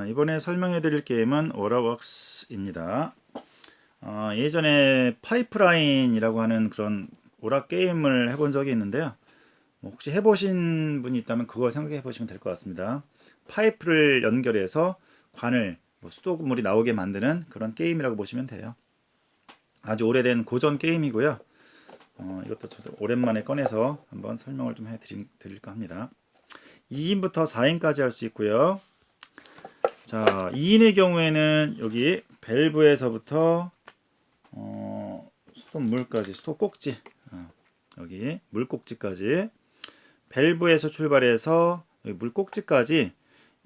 이번에 설명해 드릴 게임은 오라웍스입니다. 예전에 파이프라인이라고 하는 그런 오락 게임을 해본 적이 있는데요. 혹시 해보신 분이 있다면 그거 생각해 보시면 될 것 같습니다. 파이프를 연결해서 관을 수도물이 나오게 만드는 그런 게임이라고 보시면 돼요. 아주 오래된 고전 게임이고요. 이것도 저도 오랜만에 꺼내서 한번 설명을 좀 해드릴까 합니다. 2인부터 4인까지 할 수 있고요. 자, 2인의 경우에는 여기 밸브에서부터 수도물까지, 수도꼭지, 여기 물꼭지까지, 밸브에서 출발해서 여기 물꼭지까지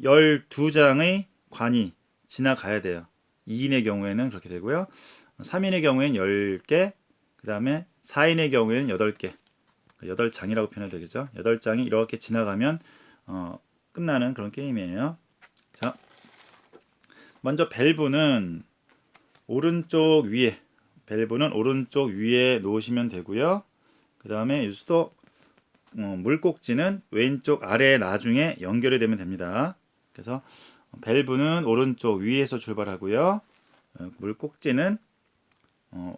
12장의 관이 지나가야 돼요. 2인의 경우에는 그렇게 되고요. 3인의 경우에는 10개, 그 다음에 4인의 경우에는 8개, 8장이라고 표현해도 되겠죠. 8장이 이렇게 지나가면 끝나는 그런 게임이에요. 자, 먼저 밸브는 오른쪽 위에 놓으시면 되고요. 그 다음에 수도 물꼭지는 왼쪽 아래에 나중에 연결이 되면 됩니다. 그래서 밸브는 오른쪽 위에서 출발하고요. 물꼭지는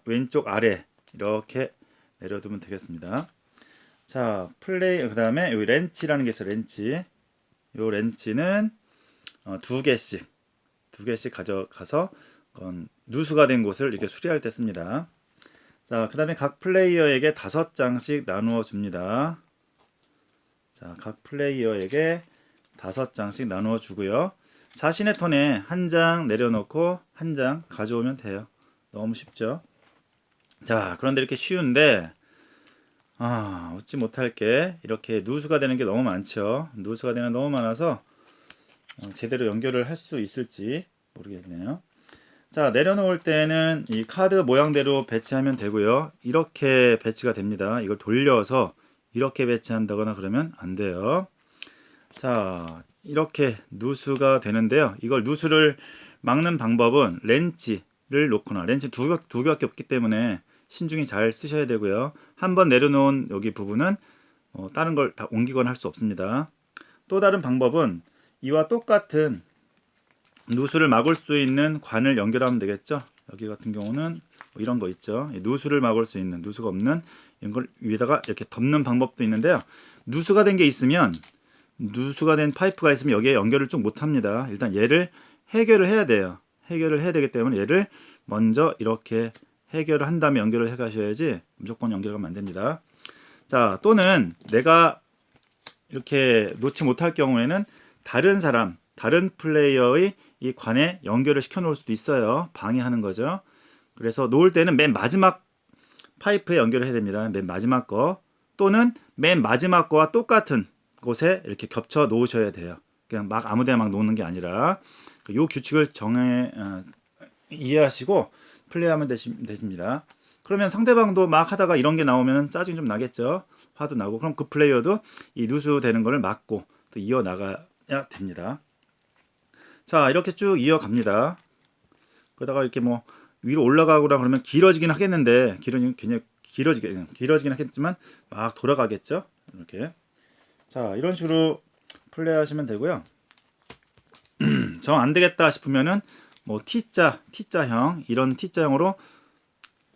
왼쪽 아래 이렇게 내려두면 되겠습니다. 자, 그 다음에 여기 렌치라는 게 있어요. 렌치. 요 렌치는 두 개씩 가져가서 누수가 된 곳을 이렇게 수리할 때 씁니다. 자, 그 다음에 각 플레이어에게 5장씩 나누어 줍니다. 자, 각 플레이어에게 5장씩 나누어 주고요. 자신의 턴에 한 장 내려놓고 한 장 가져오면 돼요. 너무 쉽죠? 자, 그런데 이렇게 쉬운데 웃지 못할 게 이렇게 누수가 되는 게 너무 많죠. 누수가 되는 게 너무 많아서 제대로 연결을 할 수 있을지 모르겠네요. 자, 내려놓을 때는 이 카드 모양대로 배치하면 되고요. 이렇게 배치가 됩니다. 이걸 돌려서 이렇게 배치한다거나 그러면 안 돼요. 자, 이렇게 누수가 되는데요. 이걸 누수를 막는 방법은 렌치를 놓거나, 렌치 두 개밖에 없기 때문에 신중히 잘 쓰셔야 되고요. 한번 내려놓은 여기 부분은 다른 걸 다 옮기거나 할 수 없습니다. 또 다른 방법은 이와 똑같은 누수를 막을 수 있는 관을 연결하면 되겠죠. 여기 같은 경우는 이런 거 있죠. 누수를 막을 수 있는, 누수가 없는 이런 걸 위에다가 이렇게 덮는 방법도 있는데요. 누수가 된 게 있으면, 누수가 된 파이프가 있으면 여기에 연결을 쭉 못합니다. 일단 얘를 해결을 해야 돼요. 해결을 해야 되기 때문에 얘를 먼저 이렇게 해결을 한 다음에 연결을 해 가셔야지 무조건 연결하면 안 됩니다. 자, 또는 내가 이렇게 놓지 못할 경우에는 다른 플레이어의 이 관에 연결을 시켜 놓을 수도 있어요. 방해하는 거죠. 그래서 놓을 때는 맨 마지막 파이프에 연결을 해야 됩니다. 맨 마지막 거, 또는 맨 마지막 거와 똑같은 곳에 이렇게 겹쳐 놓으셔야 돼요. 그냥 막 아무데나 막 놓는 게 아니라 이 규칙을 이해하시고 플레이하면 되십니다. 그러면 상대방도 막 하다가 이런 게 나오면 짜증이 좀 나겠죠. 화도 나고. 그럼 그 플레이어도 이 누수되는 거를 막고 또 이어나가야 됩니다. 자, 이렇게 쭉 이어갑니다. 그러다가 이렇게 뭐 위로 올라가거나 그러면 길어지긴 하겠는데, 길어지긴 하겠지만 막 돌아가겠죠. 이렇게. 자, 이런 식으로 플레이하시면 되고요. 정 안 되겠다 싶으면은 뭐 T자형, 이런 T자형으로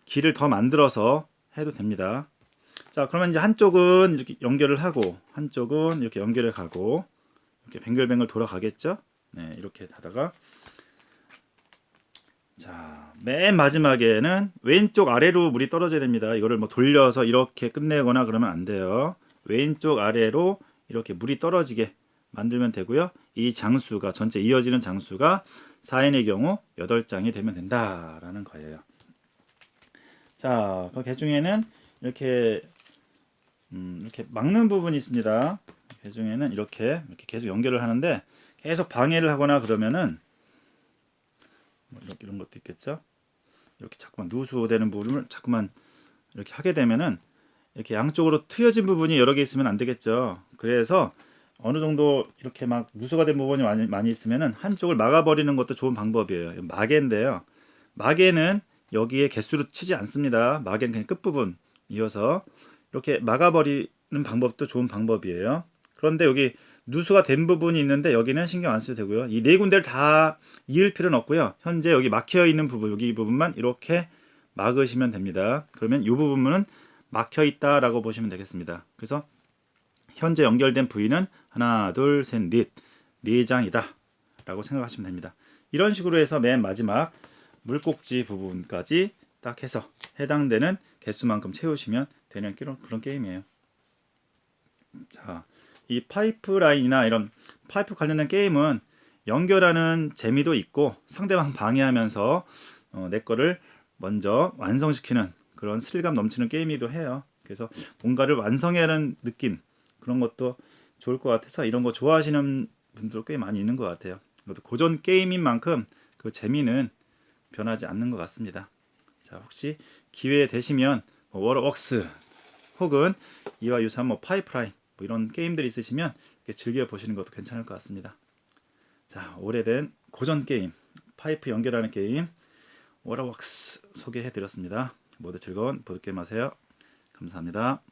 길을 더 만들어서 해도 됩니다. 자, 그러면 이제 한쪽은 이렇게 연결을 하고 한쪽은 이렇게 연결해 가고 이렇게 뱅글뱅글 돌아가겠죠. 네, 이렇게 하다가, 자, 맨 마지막에는 왼쪽 아래로 물이 떨어져야 됩니다. 이거를 뭐 돌려서 이렇게 끝내거나 그러면 안 돼요. 왼쪽 아래로 이렇게 물이 떨어지게 만들면 되고요. 이 장수가, 전체 이어지는 장수가 4인의 경우 8장이 되면 된다라는 거예요. 자, 그 개중에는 이렇게 막는 부분이 있습니다. 개중에는 이렇게 계속 연결을 하는데, 계속 방해를 하거나 그러면은 뭐 이런 것도 있겠죠. 이렇게 자꾸만 누수되는 부분을 자꾸만 이렇게 하게 되면은 이렇게 양쪽으로 트여진 부분이 여러 개 있으면 안 되겠죠. 그래서 어느 정도 이렇게 막 누수가 된 부분이 많이 있으면은 한쪽을 막아버리는 것도 좋은 방법이에요. 마개인데요. 마개는 여기에 개수로 치지 않습니다. 마개는 그냥 끝부분 이어서 이렇게 막아버리는 방법도 좋은 방법이에요. 그런데 여기 누수가 된 부분이 있는데 여기는 신경 안 써도 되고요. 이 네 군데를 다 이을 필요는 없고요. 현재 여기 막혀 있는 부분, 여기 이 부분만 이렇게 막으시면 됩니다. 그러면 이 부분은 막혀 있다라고 보시면 되겠습니다. 그래서 현재 연결된 부위는 하나, 둘, 셋, 넷, 네 장이다 라고 생각하시면 됩니다. 이런 식으로 해서 맨 마지막 물꼭지 부분까지 딱 해서 해당되는 개수만큼 채우시면 되는 그런 게임이에요. 자, 이 파이프라인이나 이런 파이프 관련된 게임은 연결하는 재미도 있고 상대방 방해하면서 내 거를 먼저 완성시키는 그런 스릴감 넘치는 게임이기도 해요. 그래서 뭔가를 완성해야 하는 느낌, 그런 것도 좋을 것 같아서 이런 거 좋아하시는 분들 꽤 많이 있는 것 같아요. 이것도 고전 게임인 만큼 그 재미는 변하지 않는 것 같습니다. 자, 혹시 기회 되시면 워러웍스 혹은 이와 유사한 파이프라인 이런 게임들이 있으시면 즐겨 보시는 것도 괜찮을 것 같습니다. 자, 오래된 고전 게임, 파이프 연결하는 게임 워러웍스 소개해 드렸습니다. 모두 즐거운 보드게임 하세요. 감사합니다.